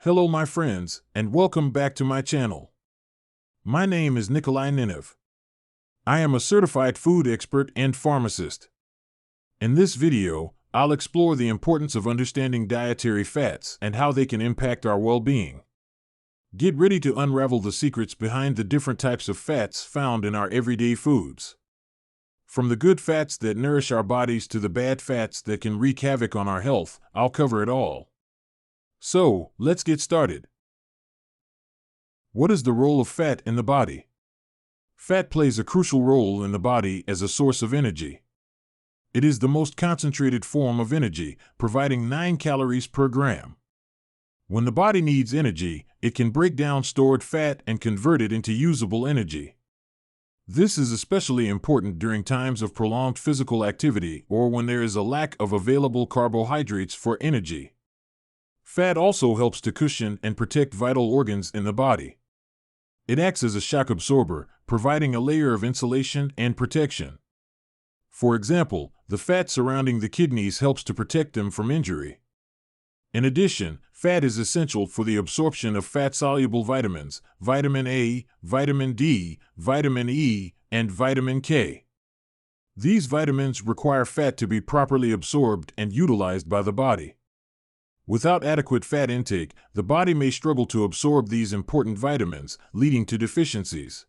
Hello my friends, and welcome back to my channel. My name is Nikolai Ninev. I am a certified food expert and pharmacist. In this video, I'll explore the importance of understanding dietary fats and how they can impact our well-being. Get ready to unravel the secrets behind the different types of fats found in our everyday foods. From the good fats that nourish our bodies to the bad fats that can wreak havoc on our health, I'll cover it all. So, let's get started. What is the role of fat in the body? Fat plays a crucial role in the body as a source of energy. It is the most concentrated form of energy, providing 9 calories per gram. When the body needs energy, it can break down stored fat and convert it into usable energy. This is especially important during times of prolonged physical activity or when there is a lack of available carbohydrates for energy. Fat also helps to cushion and protect vital organs in the body. It acts as a shock absorber, providing a layer of insulation and protection. For example, the fat surrounding the kidneys helps to protect them from injury. In addition, fat is essential for the absorption of fat-soluble vitamins, vitamin A, vitamin D, vitamin E, and vitamin K. These vitamins require fat to be properly absorbed and utilized by the body. Without adequate fat intake, the body may struggle to absorb these important vitamins, leading to deficiencies.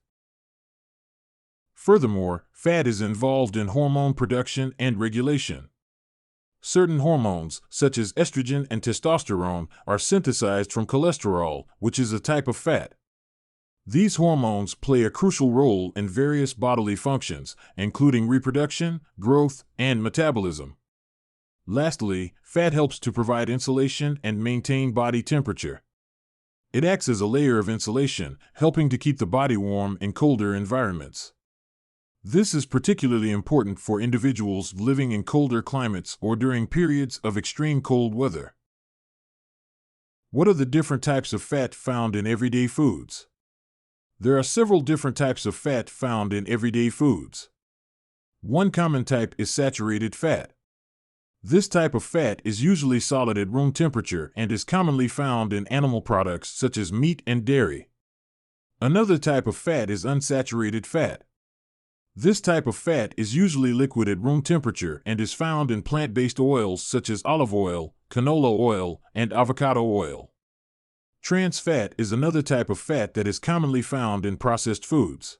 Furthermore, fat is involved in hormone production and regulation. Certain hormones, such as estrogen and testosterone, are synthesized from cholesterol, which is a type of fat. These hormones play a crucial role in various bodily functions, including reproduction, growth, and metabolism. Lastly, fat helps to provide insulation and maintain body temperature. It acts as a layer of insulation, helping to keep the body warm in colder environments. This is particularly important for individuals living in colder climates or during periods of extreme cold weather. What are the different types of fat found in everyday foods? There are several different types of fat found in everyday foods. One common type is saturated fat. This type of fat is usually solid at room temperature and is commonly found in animal products such as meat and dairy. Another type of fat is unsaturated fat. This type of fat is usually liquid at room temperature and is found in plant-based oils such as olive oil, canola oil, and avocado oil. Trans fat is another type of fat that is commonly found in processed foods.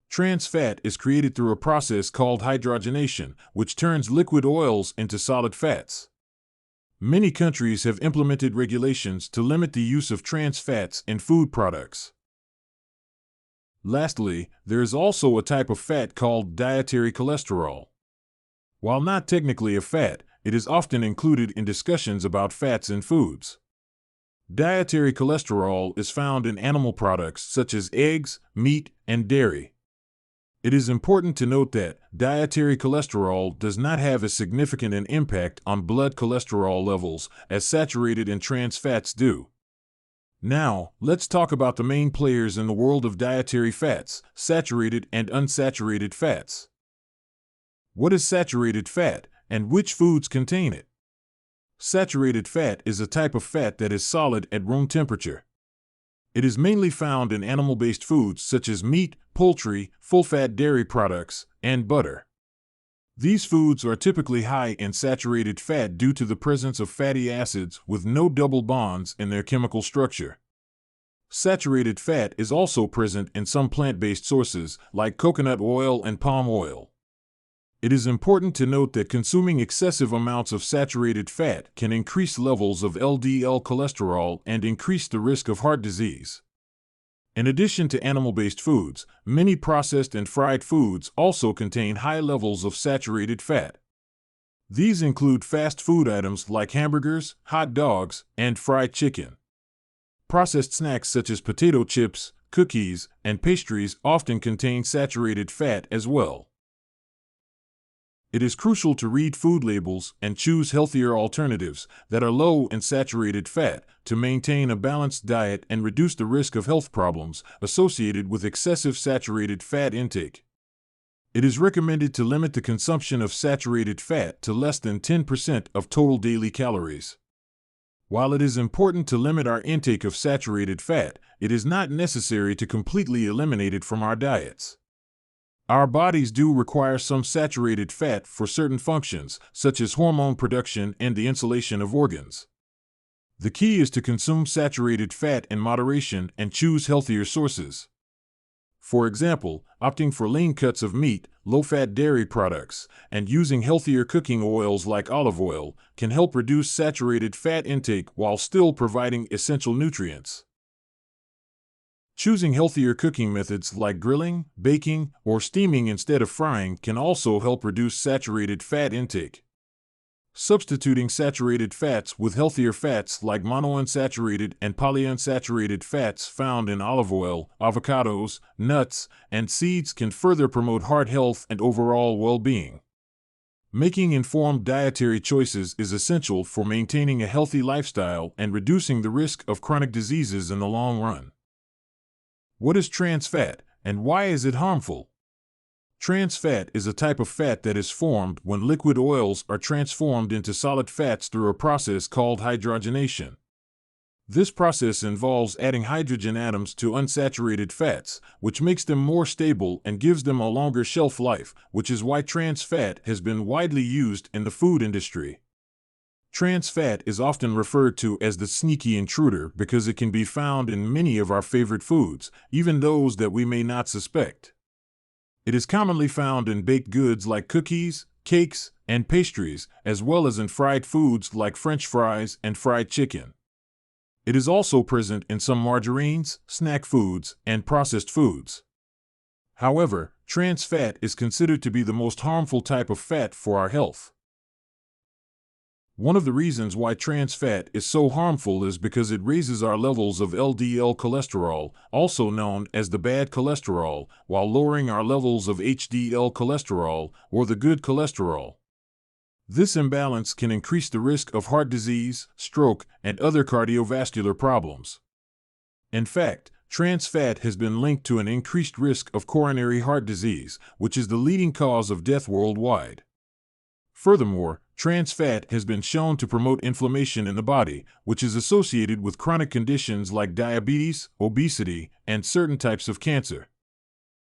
Trans fat is created through a process called hydrogenation, which turns liquid oils into solid fats. Many countries have implemented regulations to limit the use of trans fats in food products. Lastly, there is also a type of fat called dietary cholesterol. While not technically a fat, it is often included in discussions about fats in foods. Dietary cholesterol is found in animal products such as eggs, meat, and dairy. It is important to note that dietary cholesterol does not have as significant an impact on blood cholesterol levels as saturated and trans fats do. Now, let's talk about the main players in the world of dietary fats, saturated and unsaturated fats. What is saturated fat, and which foods contain it? Saturated fat is a type of fat that is solid at room temperature. It is mainly found in animal-based foods such as meat, poultry, full-fat dairy products, and butter. These foods are typically high in saturated fat due to the presence of fatty acids with no double bonds in their chemical structure. Saturated fat is also present in some plant-based sources like coconut oil and palm oil. It is important to note that consuming excessive amounts of saturated fat can increase levels of LDL cholesterol and increase the risk of heart disease. In addition to animal-based foods, many processed and fried foods also contain high levels of saturated fat. These include fast food items like hamburgers, hot dogs, and fried chicken. Processed snacks such as potato chips, cookies, and pastries often contain saturated fat as well. It is crucial to read food labels and choose healthier alternatives that are low in saturated fat to maintain a balanced diet and reduce the risk of health problems associated with excessive saturated fat intake. It is recommended to limit the consumption of saturated fat to less than 10% of total daily calories. While it is important to limit our intake of saturated fat, it is not necessary to completely eliminate it from our diets. Our bodies do require some saturated fat for certain functions, such as hormone production and the insulation of organs. The key is to consume saturated fat in moderation and choose healthier sources. For example, opting for lean cuts of meat, low-fat dairy products, and using healthier cooking oils like olive oil can help reduce saturated fat intake while still providing essential nutrients. Choosing healthier cooking methods like grilling, baking, or steaming instead of frying can also help reduce saturated fat intake. Substituting saturated fats with healthier fats like monounsaturated and polyunsaturated fats found in olive oil, avocados, nuts, and seeds can further promote heart health and overall well-being. Making informed dietary choices is essential for maintaining a healthy lifestyle and reducing the risk of chronic diseases in the long run. What is trans fat, and why is it harmful? Trans fat is a type of fat that is formed when liquid oils are transformed into solid fats through a process called hydrogenation. This process involves adding hydrogen atoms to unsaturated fats, which makes them more stable and gives them a longer shelf life, which is why trans fat has been widely used in the food industry. Trans fat is often referred to as the sneaky intruder because it can be found in many of our favorite foods, even those that we may not suspect. It is commonly found in baked goods like cookies, cakes, and pastries, as well as in fried foods like French fries and fried chicken. It is also present in some margarines, snack foods, and processed foods. However, trans fat is considered to be the most harmful type of fat for our health. One of the reasons why trans fat is so harmful is because it raises our levels of LDL cholesterol, also known as the bad cholesterol, while lowering our levels of HDL cholesterol, or the good cholesterol. This imbalance can increase the risk of heart disease, stroke, and other cardiovascular problems. In fact, trans fat has been linked to an increased risk of coronary heart disease, which is the leading cause of death worldwide. Furthermore, trans fat has been shown to promote inflammation in the body, which is associated with chronic conditions like diabetes, obesity, and certain types of cancer.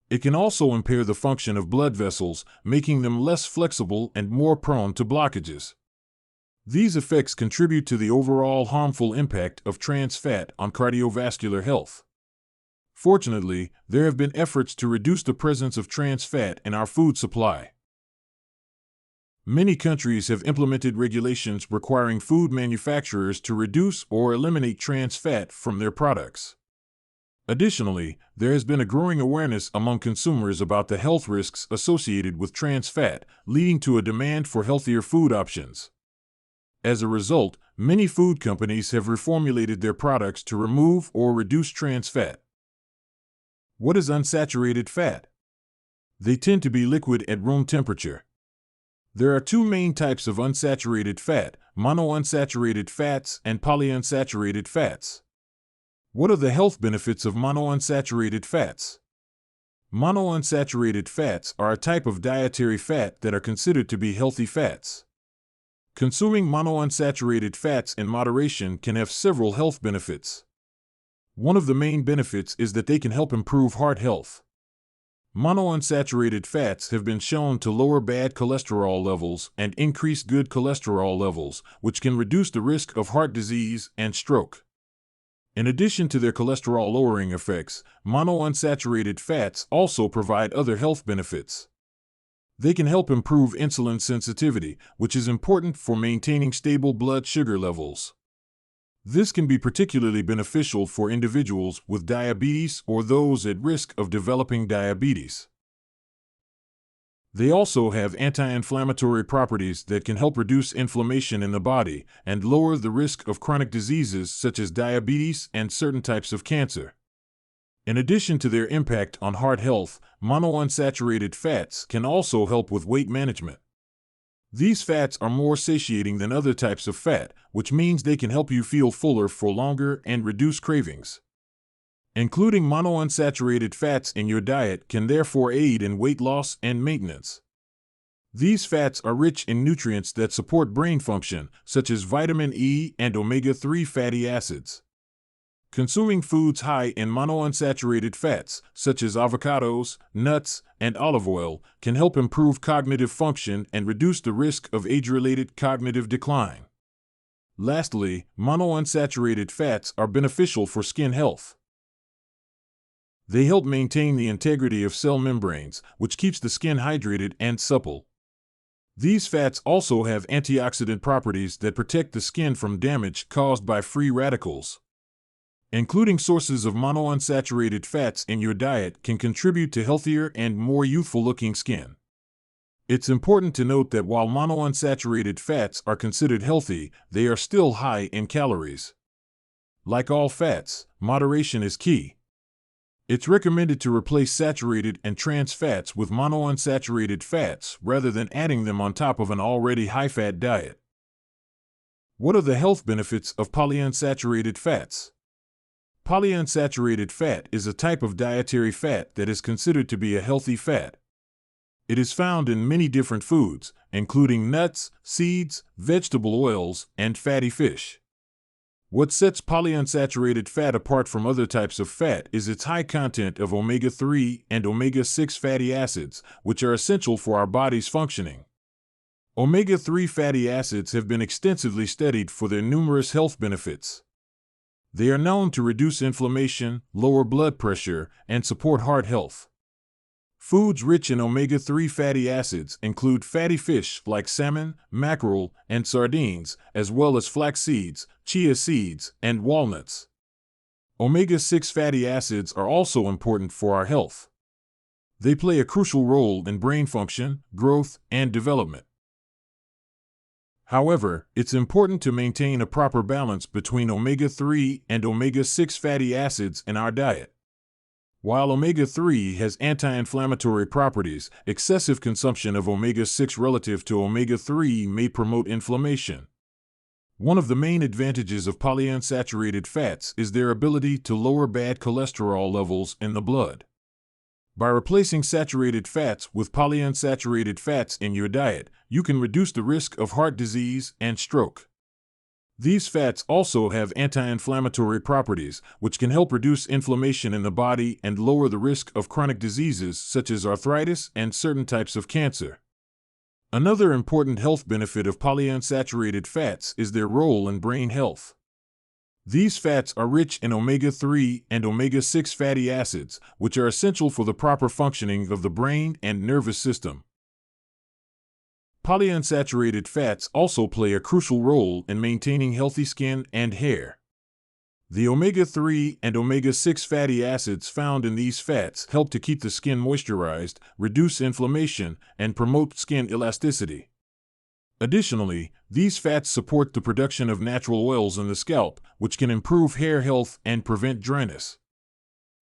It can also impair the function of blood vessels, making them less flexible and more prone to blockages. These effects contribute to the overall harmful impact of trans fat on cardiovascular health. Fortunately, there have been efforts to reduce the presence of trans fat in our food supply. Many countries have implemented regulations requiring food manufacturers to reduce or eliminate trans fat from their products. Additionally, there has been a growing awareness among consumers about the health risks associated with trans fat, leading to a demand for healthier food options. As a result, many food companies have reformulated their products to remove or reduce trans fat. What is unsaturated fat? They tend to be liquid at room temperature. There are two main types of unsaturated fat: monounsaturated fats and polyunsaturated fats. What are the health benefits of monounsaturated fats? Monounsaturated fats are a type of dietary fat that are considered to be healthy fats. Consuming monounsaturated fats in moderation can have several health benefits. One of the main benefits is that they can help improve heart health. Monounsaturated fats have been shown to lower bad cholesterol levels and increase good cholesterol levels, which can reduce the risk of heart disease and stroke. In addition to their cholesterol-lowering effects, monounsaturated fats also provide other health benefits. They can help improve insulin sensitivity, which is important for maintaining stable blood sugar levels. This can be particularly beneficial for individuals with diabetes or those at risk of developing diabetes. They also have anti-inflammatory properties that can help reduce inflammation in the body and lower the risk of chronic diseases such as diabetes and certain types of cancer. In addition to their impact on heart health, monounsaturated fats can also help with weight management. These fats are more satiating than other types of fat, which means they can help you feel fuller for longer and reduce cravings. Including monounsaturated fats in your diet can therefore aid in weight loss and maintenance. These fats are rich in nutrients that support brain function, such as vitamin E and omega-3 fatty acids. Consuming foods high in monounsaturated fats, such as avocados, nuts, and olive oil, can help improve cognitive function and reduce the risk of age-related cognitive decline. Lastly, monounsaturated fats are beneficial for skin health. They help maintain the integrity of cell membranes, which keeps the skin hydrated and supple. These fats also have antioxidant properties that protect the skin from damage caused by free radicals. Including sources of monounsaturated fats in your diet can contribute to healthier and more youthful-looking skin. It's important to note that while monounsaturated fats are considered healthy, they are still high in calories. Like all fats, moderation is key. It's recommended to replace saturated and trans fats with monounsaturated fats rather than adding them on top of an already high-fat diet. What are the health benefits of polyunsaturated fats? Polyunsaturated fat is a type of dietary fat that is considered to be a healthy fat. It is found in many different foods, including nuts, seeds, vegetable oils, and fatty fish. What sets polyunsaturated fat apart from other types of fat is its high content of omega-3 and omega-6 fatty acids, which are essential for our body's functioning. Omega-3 fatty acids have been extensively studied for their numerous health benefits. They are known to reduce inflammation, lower blood pressure, and support heart health. Foods rich in omega-3 fatty acids include fatty fish like salmon, mackerel, and sardines, as well as flax seeds, chia seeds, and walnuts. Omega-6 fatty acids are also important for our health. They play a crucial role in brain function, growth, and development. However, it's important to maintain a proper balance between omega-3 and omega-6 fatty acids in our diet. While omega-3 has anti-inflammatory properties, excessive consumption of omega-6 relative to omega-3 may promote inflammation. One of the main advantages of polyunsaturated fats is their ability to lower bad cholesterol levels in the blood. By replacing saturated fats with polyunsaturated fats in your diet, you can reduce the risk of heart disease and stroke. These fats also have anti-inflammatory properties, which can help reduce inflammation in the body and lower the risk of chronic diseases such as arthritis and certain types of cancer. Another important health benefit of polyunsaturated fats is their role in brain health. These fats are rich in omega-3 and omega-6 fatty acids, which are essential for the proper functioning of the brain and nervous system. Polyunsaturated fats also play a crucial role in maintaining healthy skin and hair. The omega-3 and omega-6 fatty acids found in these fats help to keep the skin moisturized, reduce inflammation, and promote skin elasticity. Additionally, these fats support the production of natural oils in the scalp, which can improve hair health and prevent dryness.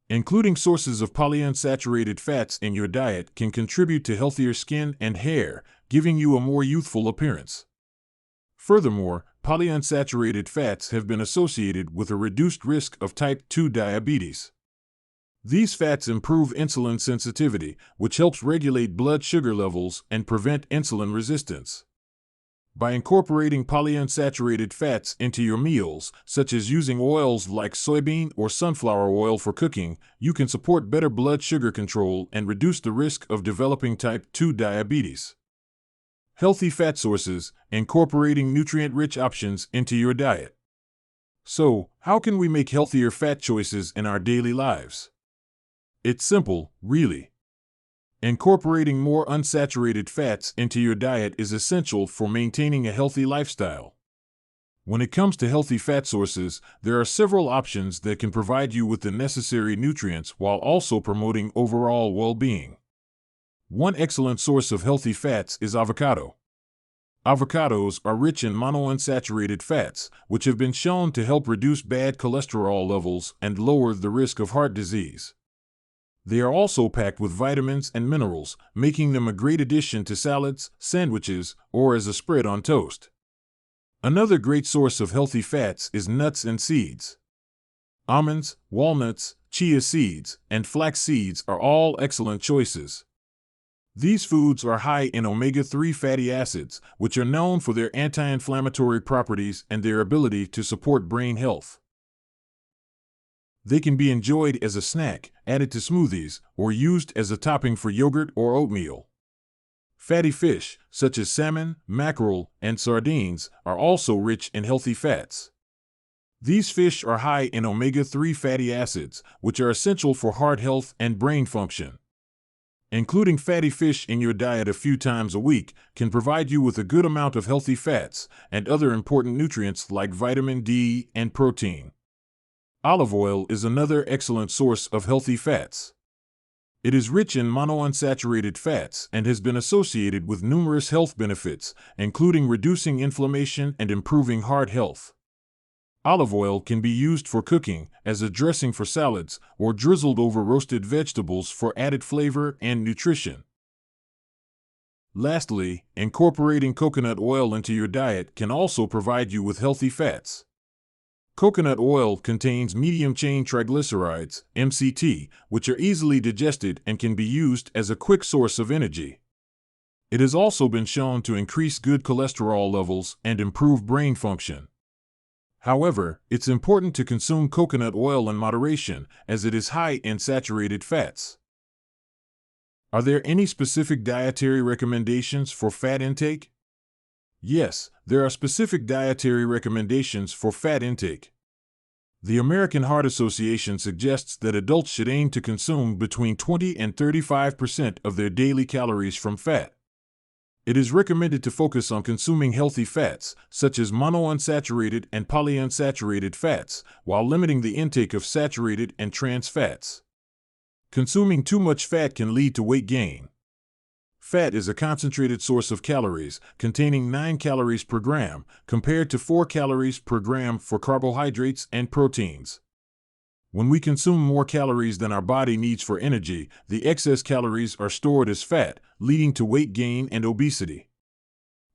Including sources of polyunsaturated fats in your diet can contribute to healthier skin and hair, giving you a more youthful appearance. Furthermore, polyunsaturated fats have been associated with a reduced risk of type 2 diabetes. These fats improve insulin sensitivity, which helps regulate blood sugar levels and prevent insulin resistance. By incorporating polyunsaturated fats into your meals, such as using oils like soybean or sunflower oil for cooking, you can support better blood sugar control and reduce the risk of developing type 2 diabetes. Healthy fat sources, incorporating nutrient-rich options into your diet. So, how can we make healthier fat choices in our daily lives? It's simple, really. Incorporating more unsaturated fats into your diet is essential for maintaining a healthy lifestyle. When it comes to healthy fat sources, there are several options that can provide you with the necessary nutrients while also promoting overall well-being. One excellent source of healthy fats is avocado. Avocados are rich in monounsaturated fats, which have been shown to help reduce bad cholesterol levels and lower the risk of heart disease. They are also packed with vitamins and minerals, making them a great addition to salads, sandwiches, or as a spread on toast. Another great source of healthy fats is nuts and seeds. Almonds, walnuts, chia seeds, and flax seeds are all excellent choices. These foods are high in omega-3 fatty acids, which are known for their anti-inflammatory properties and their ability to support brain health. They can be enjoyed as a snack, added to smoothies, or used as a topping for yogurt or oatmeal. Fatty fish, such as salmon, mackerel, and sardines, are also rich in healthy fats. These fish are high in omega-3 fatty acids, which are essential for heart health and brain function. Including fatty fish in your diet a few times a week can provide you with a good amount of healthy fats and other important nutrients like vitamin D and protein. Olive oil is another excellent source of healthy fats. It is rich in monounsaturated fats and has been associated with numerous health benefits, including reducing inflammation and improving heart health. Olive oil can be used for cooking, as a dressing for salads, or drizzled over roasted vegetables for added flavor and nutrition. Lastly, incorporating coconut oil into your diet can also provide you with healthy fats. Coconut oil contains medium-chain triglycerides, MCT, which are easily digested and can be used as a quick source of energy. It has also been shown to increase good cholesterol levels and improve brain function. However, it's important to consume coconut oil in moderation, as it is high in saturated fats. Are there any specific dietary recommendations for fat intake? Yes, there are specific dietary recommendations for fat intake. The American Heart Association suggests that adults should aim to consume between 20 and 35% of their daily calories from fat. It is recommended to focus on consuming healthy fats, such as monounsaturated and polyunsaturated fats, while limiting the intake of saturated and trans fats. Consuming too much fat can lead to weight gain. Fat is a concentrated source of calories, containing 9 calories per gram, compared to 4 calories per gram for carbohydrates and proteins. When we consume more calories than our body needs for energy, the excess calories are stored as fat, leading to weight gain and obesity.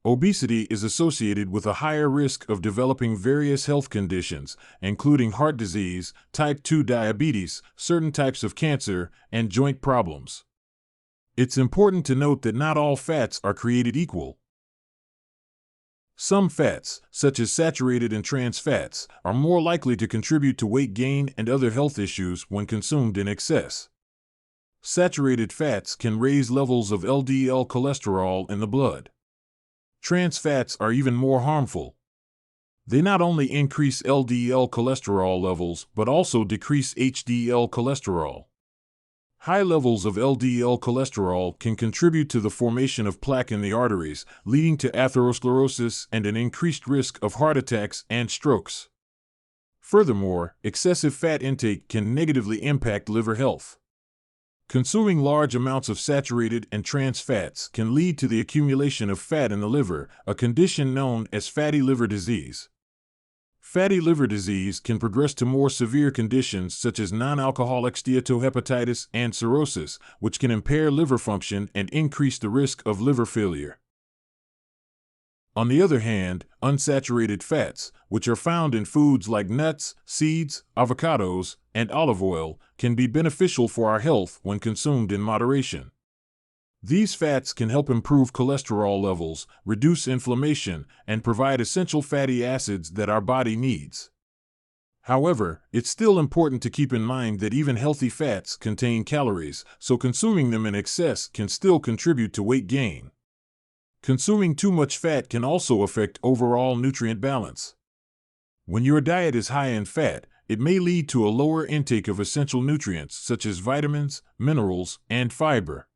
Obesity is associated with a higher risk of developing various health conditions, including heart disease, type 2 diabetes, certain types of cancer, and joint problems. It's important to note that not all fats are created equal. Some fats, such as saturated and trans fats, are more likely to contribute to weight gain and other health issues when consumed in excess. Saturated fats can raise levels of LDL cholesterol in the blood. Trans fats are even more harmful. They not only increase LDL cholesterol levels but also decrease HDL cholesterol. High levels of LDL cholesterol can contribute to the formation of plaque in the arteries, leading to atherosclerosis and an increased risk of heart attacks and strokes. Furthermore, excessive fat intake can negatively impact liver health. Consuming large amounts of saturated and trans fats can lead to the accumulation of fat in the liver, a condition known as fatty liver disease. Fatty liver disease can progress to more severe conditions such as non-alcoholic steatohepatitis and cirrhosis, which can impair liver function and increase the risk of liver failure. On the other hand, unsaturated fats, which are found in foods like nuts, seeds, avocados, and olive oil, can be beneficial for our health when consumed in moderation. These fats can help improve cholesterol levels, reduce inflammation, and provide essential fatty acids that our body needs. However, it's still important to keep in mind that even healthy fats contain calories, so consuming them in excess can still contribute to weight gain. Consuming too much fat can also affect overall nutrient balance. When your diet is high in fat, it may lead to a lower intake of essential nutrients such as vitamins, minerals, and fiber.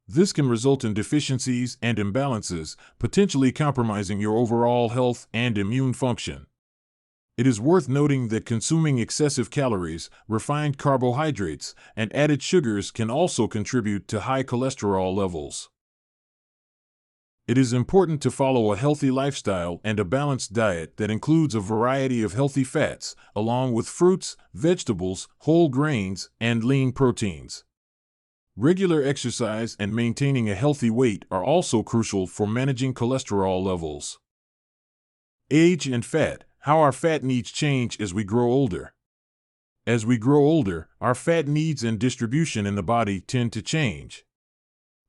This can result in deficiencies and imbalances, potentially compromising your overall health and immune function. It is worth noting that consuming excessive calories, refined carbohydrates, and added sugars can also contribute to high cholesterol levels. It is important to follow a healthy lifestyle and a balanced diet that includes a variety of healthy fats, along with fruits, vegetables, whole grains, and lean proteins. Regular exercise and maintaining a healthy weight are also crucial for managing cholesterol levels. Age and fat. How our fat needs change as we grow older. As we grow older, our fat needs and distribution in the body tend to change.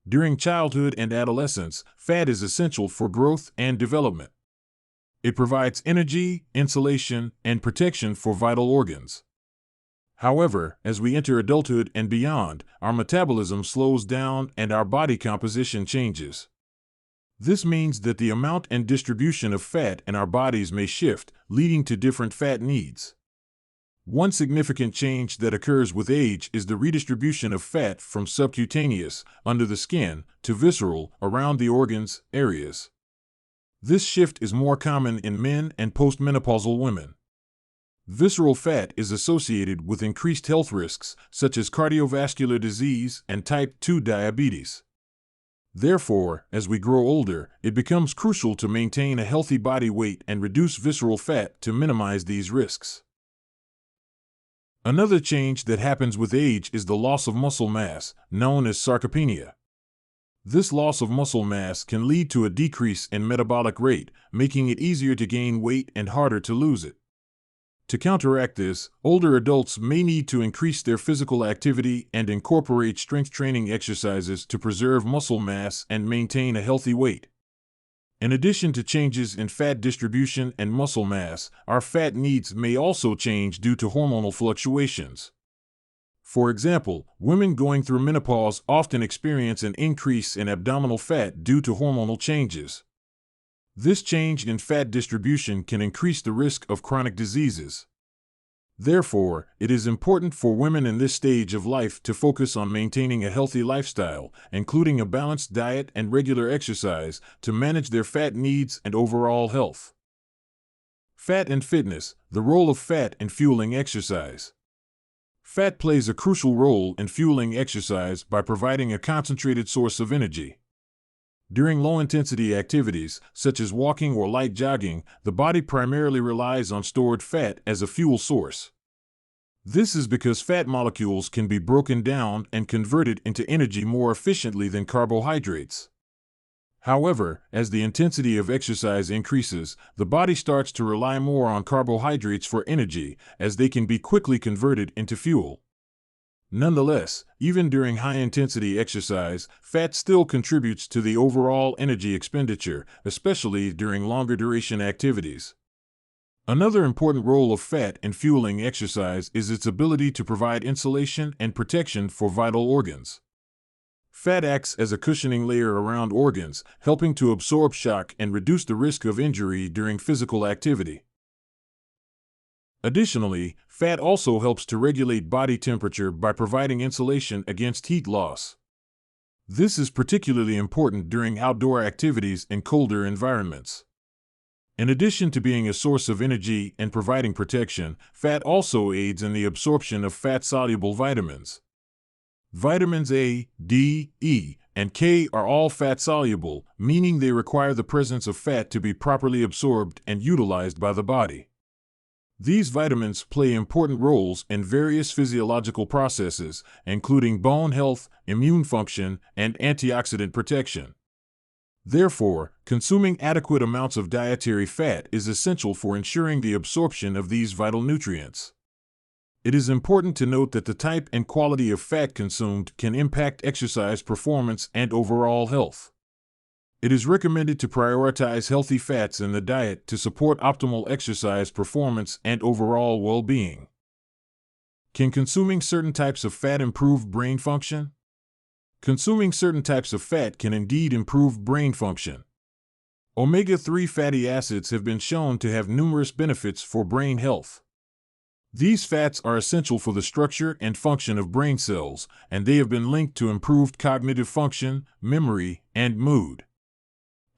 During childhood and adolescence, fat is essential for growth and development. It provides energy, insulation, and protection for vital organs. However, as we enter adulthood and beyond, our metabolism slows down and our body composition changes. This means that the amount and distribution of fat in our bodies may shift, leading to different fat needs. One significant change that occurs with age is the redistribution of fat from subcutaneous, under the skin, to visceral, around the organs, areas. This shift is more common in men and postmenopausal women. Visceral fat is associated with increased health risks, such as cardiovascular disease and type 2 diabetes. Therefore, as we grow older, it becomes crucial to maintain a healthy body weight and reduce visceral fat to minimize these risks. Another change that happens with age is the loss of muscle mass, known as sarcopenia. This loss of muscle mass can lead to a decrease in metabolic rate, making it easier to gain weight and harder to lose it. To counteract this, older adults may need to increase their physical activity and incorporate strength training exercises to preserve muscle mass and maintain a healthy weight. In addition to changes in fat distribution and muscle mass, our fat needs may also change due to hormonal fluctuations. For example, women going through menopause often experience an increase in abdominal fat due to hormonal changes. This change in fat distribution can increase the risk of chronic diseases. Therefore, it is important for women in this stage of life to focus on maintaining a healthy lifestyle, including a balanced diet and regular exercise, to manage their fat needs and overall health. Fat and fitness: the role of fat in fueling exercise. Fat plays a crucial role in fueling exercise by providing a concentrated source of energy. During low-intensity activities, such as walking or light jogging, the body primarily relies on stored fat as a fuel source. This is because fat molecules can be broken down and converted into energy more efficiently than carbohydrates. However, as the intensity of exercise increases, the body starts to rely more on carbohydrates for energy, as they can be quickly converted into fuel. Nonetheless, even during high-intensity exercise, fat still contributes to the overall energy expenditure, especially during longer-duration activities. Another important role of fat in fueling exercise is its ability to provide insulation and protection for vital organs. Fat acts as a cushioning layer around organs, helping to absorb shock and reduce the risk of injury during physical activity. Additionally, fat also helps to regulate body temperature by providing insulation against heat loss. This is particularly important during outdoor activities in colder environments. In addition to being a source of energy and providing protection, fat also aids in the absorption of fat-soluble vitamins. Vitamins A, D, E, and K are all fat-soluble, meaning they require the presence of fat to be properly absorbed and utilized by the body. These vitamins play important roles in various physiological processes, including bone health, immune function, and antioxidant protection. Therefore, consuming adequate amounts of dietary fat is essential for ensuring the absorption of these vital nutrients. It is important to note that the type and quality of fat consumed can impact exercise performance and overall health. It is recommended to prioritize healthy fats in the diet to support optimal exercise performance and overall well-being. Can consuming certain types of fat improve brain function? Consuming certain types of fat can indeed improve brain function. Omega-3 fatty acids have been shown to have numerous benefits for brain health. These fats are essential for the structure and function of brain cells, and they have been linked to improved cognitive function, memory, and mood.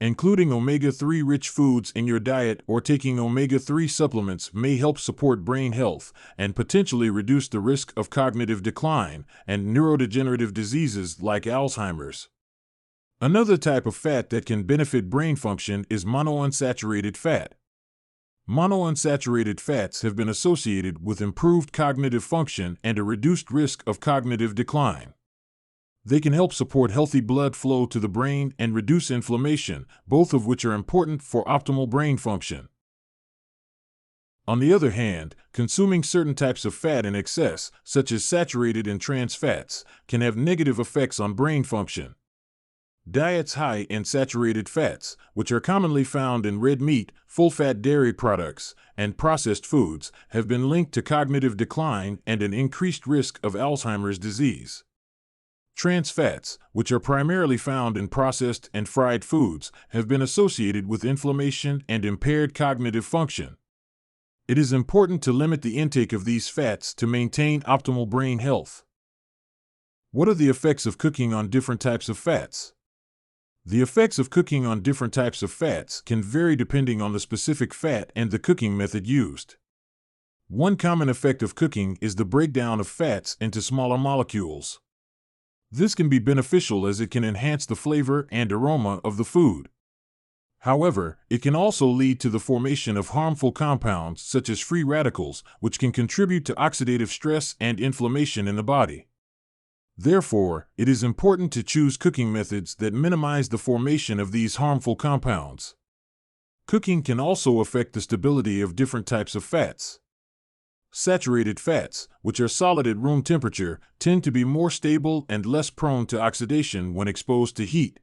Including omega-3 rich foods in your diet or taking omega-3 supplements may help support brain health and potentially reduce the risk of cognitive decline and neurodegenerative diseases like Alzheimer's. Another type of fat that can benefit brain function is monounsaturated fat. Monounsaturated fats have been associated with improved cognitive function and a reduced risk of cognitive decline. They can help support healthy blood flow to the brain and reduce inflammation, both of which are important for optimal brain function. On the other hand, consuming certain types of fat in excess, such as saturated and trans fats, can have negative effects on brain function. Diets high in saturated fats, which are commonly found in red meat, full-fat dairy products, and processed foods, have been linked to cognitive decline and an increased risk of Alzheimer's disease. Trans fats, which are primarily found in processed and fried foods, have been associated with inflammation and impaired cognitive function. It is important to limit the intake of these fats to maintain optimal brain health. What are the effects of cooking on different types of fats? The effects of cooking on different types of fats can vary depending on the specific fat and the cooking method used. One common effect of cooking is the breakdown of fats into smaller molecules. This can be beneficial as it can enhance the flavor and aroma of the food. However, it can also lead to the formation of harmful compounds such as free radicals, which can contribute to oxidative stress and inflammation in the body. Therefore, it is important to choose cooking methods that minimize the formation of these harmful compounds. Cooking can also affect the stability of different types of fats. Saturated fats, which are solid at room temperature, tend to be more stable and less prone to oxidation when exposed to heat.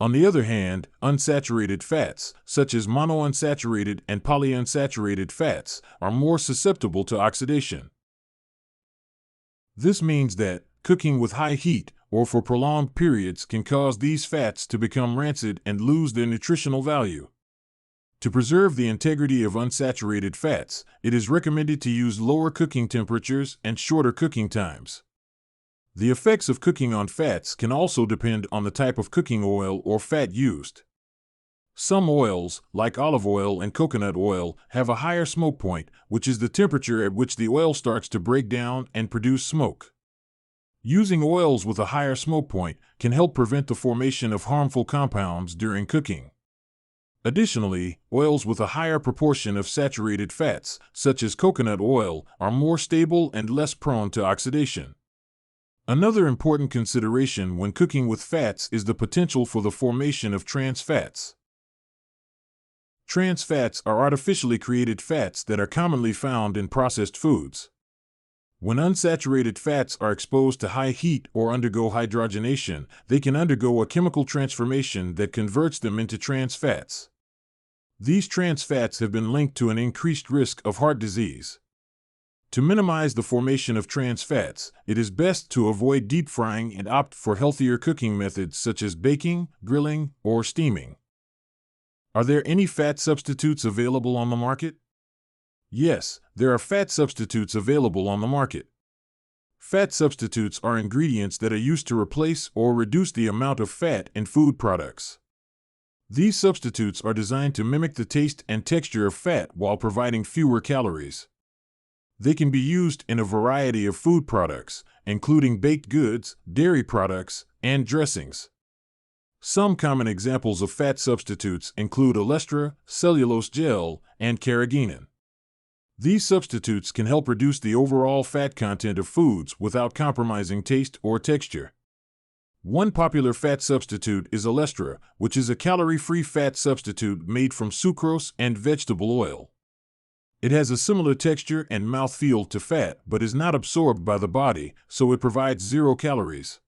On the other hand, unsaturated fats, such as monounsaturated and polyunsaturated fats, are more susceptible to oxidation. This means that cooking with high heat or for prolonged periods can cause these fats to become rancid and lose their nutritional value. To preserve the integrity of unsaturated fats, it is recommended to use lower cooking temperatures and shorter cooking times. The effects of cooking on fats can also depend on the type of cooking oil or fat used. Some oils, like olive oil and coconut oil, have a higher smoke point, which is the temperature at which the oil starts to break down and produce smoke. Using oils with a higher smoke point can help prevent the formation of harmful compounds during cooking. Additionally, oils with a higher proportion of saturated fats, such as coconut oil, are more stable and less prone to oxidation. Another important consideration when cooking with fats is the potential for the formation of trans fats. Trans fats are artificially created fats that are commonly found in processed foods. When unsaturated fats are exposed to high heat or undergo hydrogenation, they can undergo a chemical transformation that converts them into trans fats. These trans fats have been linked to an increased risk of heart disease. To minimize the formation of trans fats, it is best to avoid deep frying and opt for healthier cooking methods such as baking, grilling, or steaming. Are there any fat substitutes available on the market? Yes, there are fat substitutes available on the market. Fat substitutes are ingredients that are used to replace or reduce the amount of fat in food products. These substitutes are designed to mimic the taste and texture of fat while providing fewer calories. They can be used in a variety of food products, including baked goods, dairy products, and dressings. Some common examples of fat substitutes include olestra, cellulose gel, and carrageenan. These substitutes can help reduce the overall fat content of foods without compromising taste or texture. One popular fat substitute is olestra, which is a calorie-free fat substitute made from sucrose and vegetable oil. It has a similar texture and mouthfeel to fat but is not absorbed by the body, so it provides 0 calories.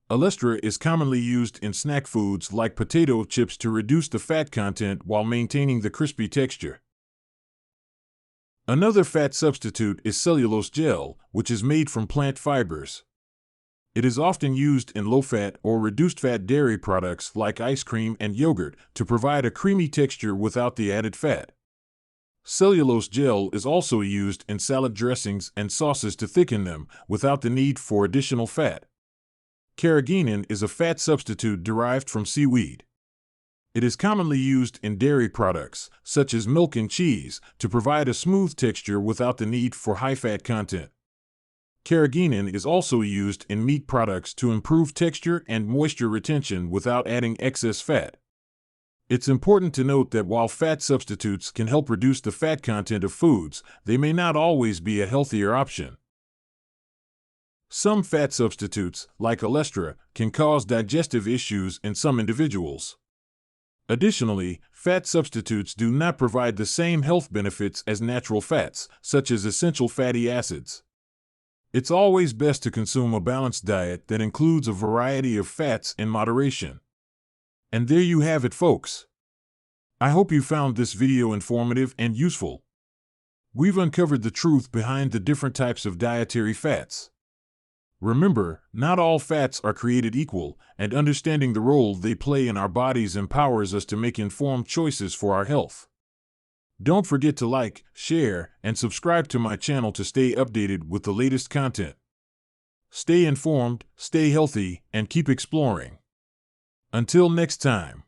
Olestra is commonly used in snack foods like potato chips to reduce the fat content while maintaining the crispy texture. Another fat substitute is cellulose gel, which is made from plant fibers. It is often used in low-fat or reduced-fat dairy products like ice cream and yogurt to provide a creamy texture without the added fat. Cellulose gel is also used in salad dressings and sauces to thicken them without the need for additional fat. Carrageenan is a fat substitute derived from seaweed. It is commonly used in dairy products, such as milk and cheese, to provide a smooth texture without the need for high fat content. Carrageenan is also used in meat products to improve texture and moisture retention without adding excess fat. It's important to note that while fat substitutes can help reduce the fat content of foods, they may not always be a healthier option. Some fat substitutes, like olestra, can cause digestive issues in some individuals. Additionally, fat substitutes do not provide the same health benefits as natural fats, such as essential fatty acids. It's always best to consume a balanced diet that includes a variety of fats in moderation. And there you have it, folks. I hope you found this video informative and useful. We've uncovered the truth behind the different types of dietary fats. Remember, not all fats are created equal, and understanding the role they play in our bodies empowers us to make informed choices for our health. Don't forget to like, share, and subscribe to my channel to stay updated with the latest content. Stay informed, stay healthy, and keep exploring. Until next time.